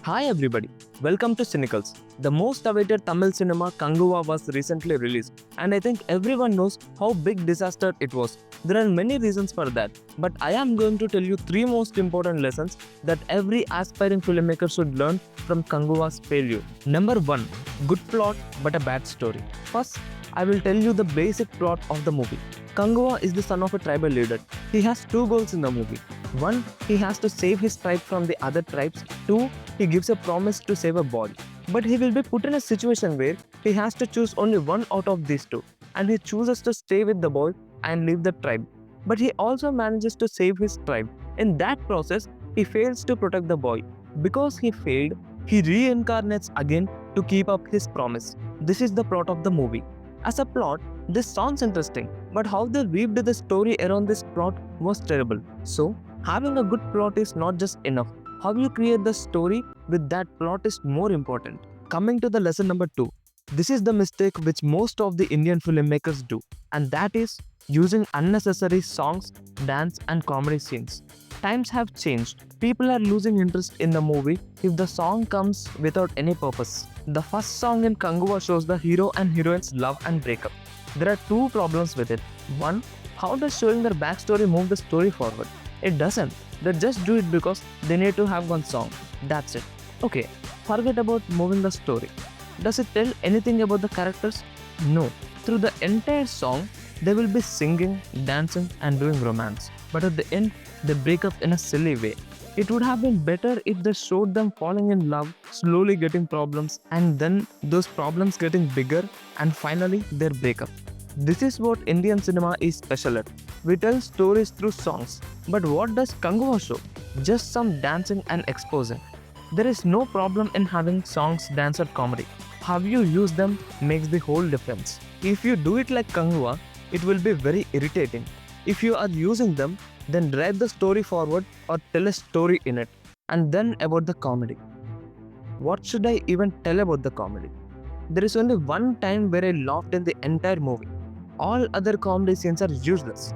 Hi everybody, welcome to Cinecles. The most awaited Tamil cinema Kanguva was recently released, and I think everyone knows how big disaster it was. There are many reasons for that, but I am going to tell you three most important lessons that every aspiring filmmaker should learn from Kanguva's failure. Number 1. Good plot but a bad story. First, I will tell you the basic plot of the movie. Kanguva is the son of a tribal leader. He has two goals in the movie. 1. He has to save his tribe from the other tribes. 2. He gives a promise to save a boy. But he will be put in a situation where he has to choose only one out of these two. And he chooses to stay with the boy and leave the tribe. But he also manages to save his tribe. In that process, he fails to protect the boy. Because he failed, he reincarnates again to keep up his promise. This is the plot of the movie. As a plot, this sounds interesting, but how they weaved the story around this plot was terrible. So, having a good plot is not just enough. How you create the story with that plot is more important. Coming to the lesson number 2. This is the mistake which most of the Indian filmmakers do, and that is using unnecessary songs, dance and comedy scenes. Times have changed. People are losing interest in the movie if the song comes without any purpose. The first song in Kanguva shows the hero and heroine's love and breakup. There are two problems with it. 1. How does showing their backstory move the story forward? It doesn't. They just do it because they need to have one song. That's it. Okay, forget about moving the story. Does it tell anything about the characters? No. Through the entire song, they will be singing, dancing and doing romance. But at the end, they break up in a silly way. It would have been better if they showed them falling in love, slowly getting problems, and then those problems getting bigger, and finally their breakup. This is what Indian cinema is special at. We tell stories through songs. But what does Kanguva show? Just some dancing and exposing. There is no problem in having songs, dance or comedy. How you use them makes the whole difference. If you do it like Kanguva, it will be very irritating. If you are using them, then drive the story forward or tell a story in it. And then about the comedy. What should I even tell about the comedy? There is only one time where I laughed in the entire movie. All other comedy scenes are useless.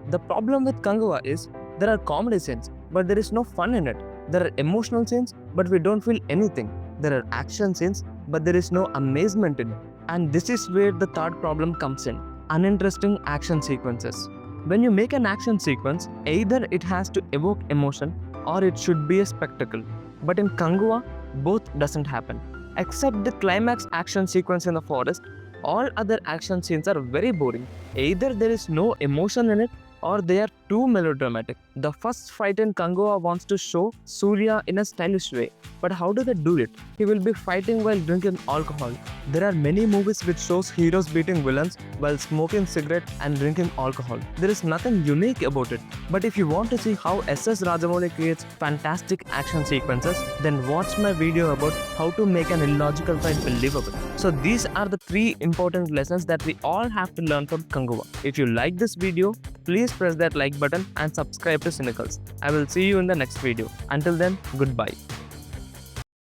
The problem with Kanguva is there are comedy scenes, but there is no fun in it. There are emotional scenes, but we don't feel anything. There are action scenes, but there is no amazement in it. And this is where the third problem comes in. Uninteresting action sequences. When you make an action sequence, either it has to evoke emotion or it should be a spectacle. But in Kanguva, both doesn't happen. Except the climax action sequence in the forest, all other action scenes are very boring. Either there is no emotion in it or they are too melodramatic. The first fight in Kanguva wants to show Suriya in a stylish way. But how do they do it? He will be fighting while drinking alcohol. There are many movies which shows heroes beating villains while smoking cigarette and drinking alcohol. There is nothing unique about it. But if you want to see how S.S. Rajamouli creates fantastic action sequences, then watch my video about how to make an illogical fight believable. So these are the three important lessons that we all have to learn from Kanguva. If you like this video, please press that like button and subscribe to Cinecles. I will see you in the next video. Until then, goodbye.